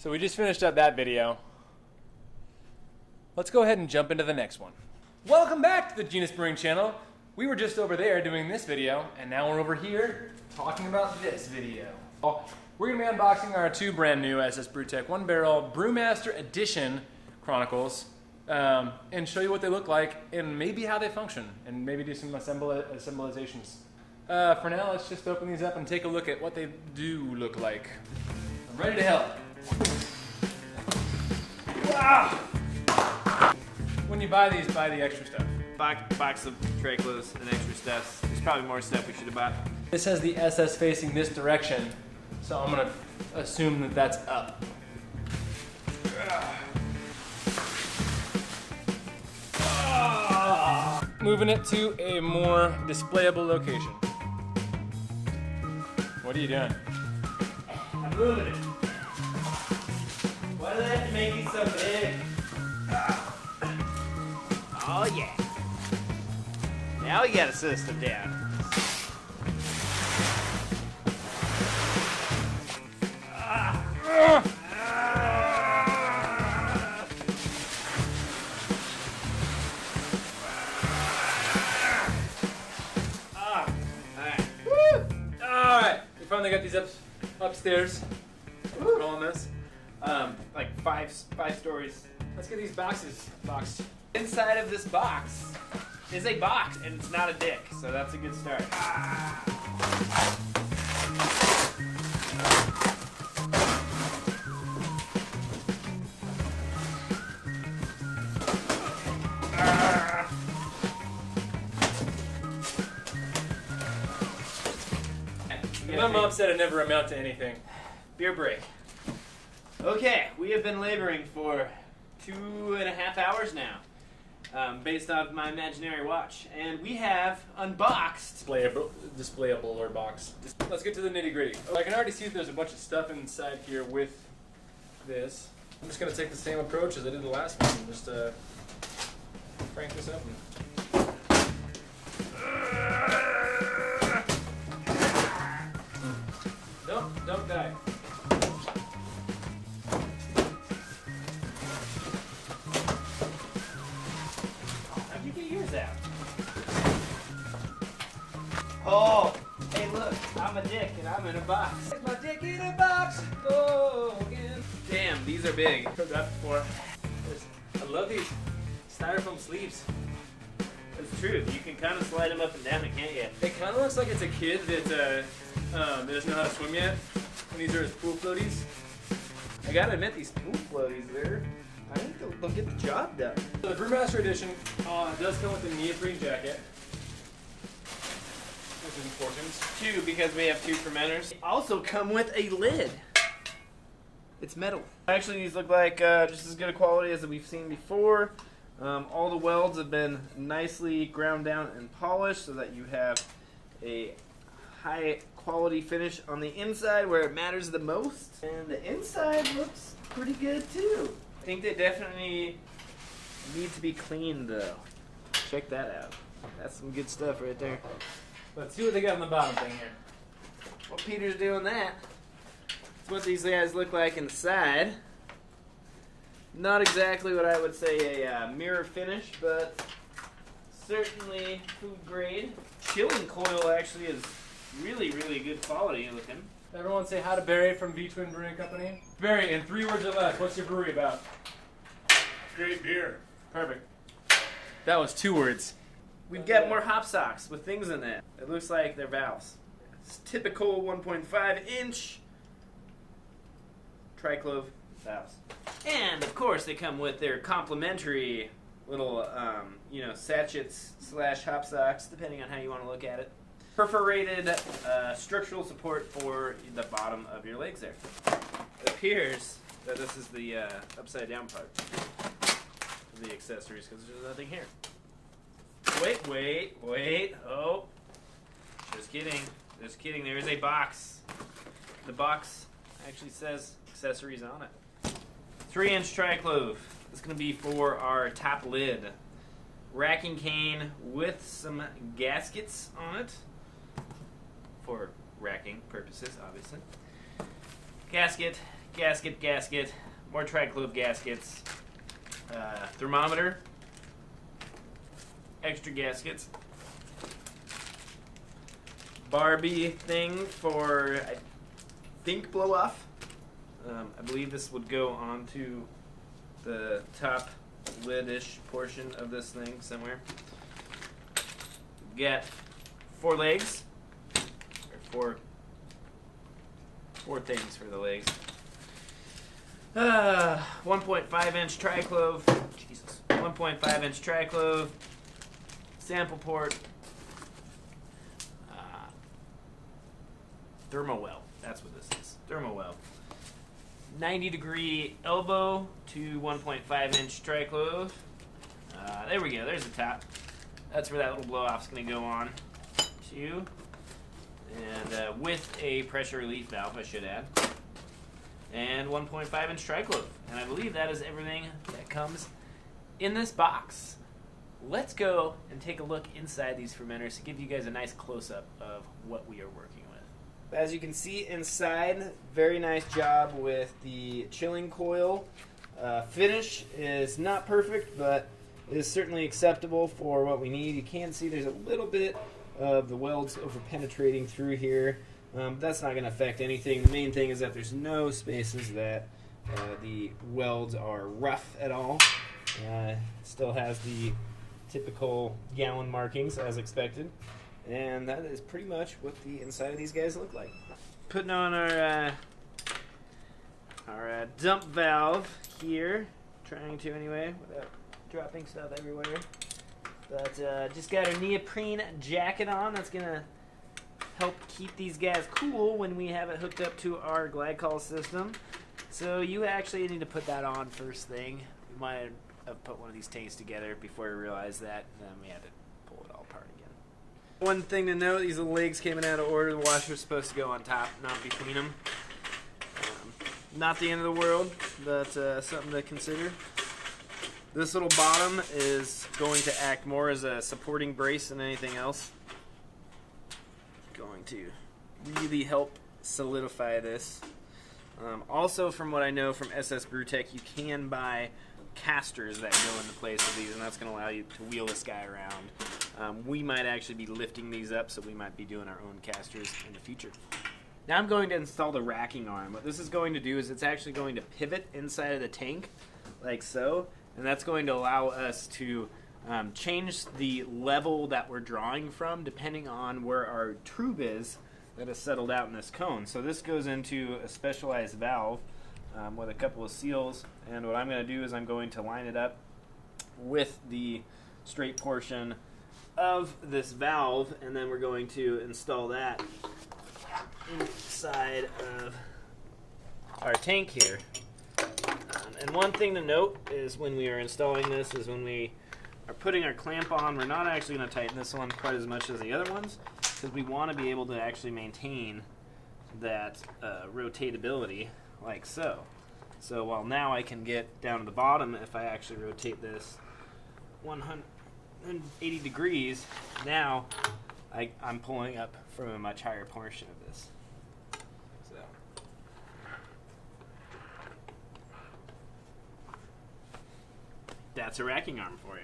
So we just finished up that video. Let's go ahead and jump into the next one. Welcome back to the Genus Brewing channel. We were just over there doing this video, and now we're over here talking about this video. We're going to be unboxing our two brand new SS Brewtech 1-barrel Brewmaster Edition Chronicles, and show you what they look like and maybe how they function, and maybe do some symbolizations. For now, let's just open these up and take a look at what they do look like. I'm ready to help. Ah! When you buy these, buy the extra stuff. Box of tray clothes and extra stuff. There's probably more stuff we should have bought. This has the SS facing this direction, so I'm gonna assume that that's up. Moving it to a more displayable location. What are you doing? I'm moving it. Why do they have to make these so big? Oh yeah. Now we got a system down. Alright, we finally got these upstairs. We're on this. Like five stories. Let's get these boxes boxed. Inside of this box is a box, and it's not a dick, so that's a good start. My mom said it never amount to anything. Beer break. Okay, we have been laboring for 2.5 hours now, based off my imaginary watch, and we have unboxed Displayable or box. Let's get to the nitty gritty. I can already see that there's a bunch of stuff inside here with this. I'm just gonna take the same approach as I did the last one and just crank this up. Don't die. How'd you get yours out? Oh, hey look, I'm a dick and I'm in a box. It's my dick in a box. Oh, again. Damn, these are big. Heard that before. I love these styrofoam sleeves. It's true, you can kind of slide them up and down, can't you? It kind of looks like it's a kid that doesn't know how to swim yet. And these are his pool floaties. I gotta admit, these pool floaties there, I think they'll get the job done. So the Brewmaster Edition does come with a neoprene jacket, which is important. Two, because we have two fermenters. They also come with a lid. It's metal. Actually, these look like just as good a quality as we've seen before. All the welds have been nicely ground down and polished so that you have a high quality finish on the inside where it matters the most. And the inside looks pretty good too. I think they definitely need to be cleaned though. Check that out. That's some good stuff right there. Let's see what they got on the bottom thing here. Well, Peter's doing that. That's what these guys look like inside. Not exactly what I would say a mirror finish, but certainly food grade. Chilling coil actually is really, really good quality looking. Everyone say hi to Barry from V-Twin Brewing Company. Barry, in 3 words or less, what's your brewery about? Great beer. Perfect. That was 2 words. We've got more hop socks with things in that. It looks like they're valves. It's typical 1.5 inch triclove valves. And of course they come with their complimentary little, sachets / hop socks, depending on how you want to look at it. Perforated structural support for the bottom of your legs there. It appears that this is the upside down part of the accessories because there's nothing here. Wait. Oh. Just kidding. There is a box. The box actually says accessories on it. 3-inch triclove. This is going to be for our top lid. Racking cane with some gaskets on it. For racking purposes, obviously. Gasket, gasket, more triclove gaskets, thermometer, extra gaskets, Barbie thing for, I think, blow off. I believe this would go onto the top lid-ish portion of this thing somewhere. Get 4 legs, or four things for the legs. 1.5 inch triclove, Jesus, 1.5 inch triclove, sample port, thermowell, that's what this is, thermowell. 90-degree elbow to 1.5 inch triclove. There we go, there's the top. That's where that little blow off's gonna go on to. And with a pressure relief valve, I should add. And 1.5 inch triclove. And I believe that is everything that comes in this box. Let's go and take a look inside these fermenters to give you guys a nice close-up of what we are working with. As you can see inside, very nice job with the chilling coil. Finish is not perfect, but it is certainly acceptable for what we need. You can see there's a little bit of the welds over penetrating through here. That's not going to affect anything. The main thing is that there's no spaces that the welds are rough at all. Still has the typical gallon markings as expected. And that is pretty much what the inside of these guys look like. Putting on our dump valve here. Trying to anyway, without dropping stuff everywhere. But just got our neoprene jacket on. That's going to help keep these guys cool when we have it hooked up to our glycol system. So you actually need to put that on first thing. We might have put one of these tanks together before we realized that, and then we had to pull it all apart again. One thing to note, these little legs came in out of order. The washer's supposed to go on top, not between them. Not the end of the world, but something to consider. This little bottom is going to act more as a supporting brace than anything else. Going to really help solidify this. Also, from what I know from SS Brewtech, you can buy casters that go into place of these, and that's going to allow you to wheel this guy around. We might actually be lifting these up, so we might be doing our own casters in the future. Now I'm going to install the racking arm. What this is going to do is it's actually going to pivot inside of the tank, like so, and that's going to allow us to change the level that we're drawing from depending on where our tube is that is settled out in this cone. So this goes into a specialized valve with a couple of seals, and what I'm going to do is I'm going to line it up with the straight portion of this valve, and then we're going to install that inside of our tank here. And one thing to note is when we are installing this is when we are putting our clamp on, we're not actually going to tighten this one quite as much as the other ones because we want to be able to actually maintain that rotatability like so. So while now I can get down to the bottom, if I actually rotate this 180 degrees, now I'm pulling up from a much higher portion of this. So that's a racking arm for you.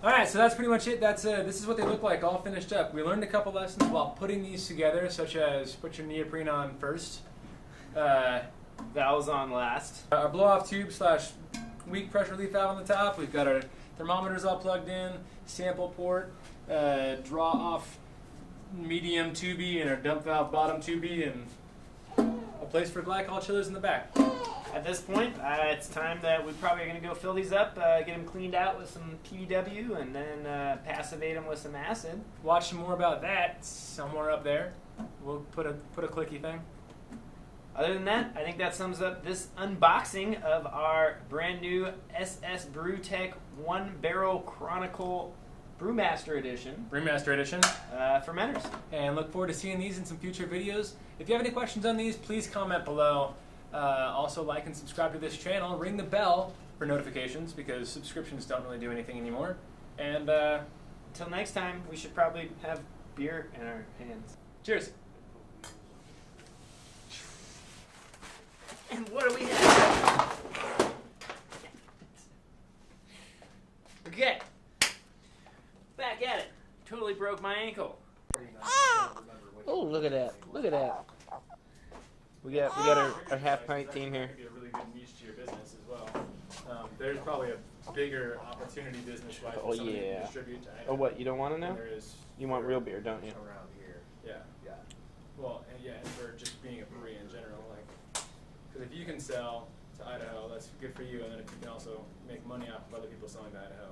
All right, so that's pretty much it. This is what they look like, all finished up. We learned a couple lessons while putting these together, such as put your neoprene on first. Valves on last. Our blow-off tube / weak pressure relief valve on the top. We've got our thermometers all plugged in, sample port, draw-off medium tubey, and our dump valve bottom tubey, and a place for glycol chillers in the back. At this point, it's time that we probably are going to go fill these up, get them cleaned out with some PBW, and then passivate them with some acid. Watch some more about that somewhere up there. We'll put a clicky thing. Other than that, I think that sums up this unboxing of our brand new SS Brewtech 1-barrel Chronical Brewmaster Edition. Brewmaster Edition. Fermenters. And look forward to seeing these in some future videos. If you have any questions on these, please comment below. Also like and subscribe to this channel. Ring the bell for notifications because subscriptions don't really do anything anymore. And until next time, we should probably have beer in our hands. Cheers. And what do we have? Okay. Back at it. Totally broke my ankle. Oh, look at that. Look at that. We got our half pint team here. That could be a really good niche to your business as well. There's probably a bigger opportunity business-wise for somebody to distribute to Idaho. Oh, what? You don't want to know? There is You want real beer, don't you? Around here. Yeah. Yeah. Well, and yeah, and for just being a brewery in general, like, because if you can sell to Idaho, that's good for you, and then if you can also make money off of other people selling to Idaho,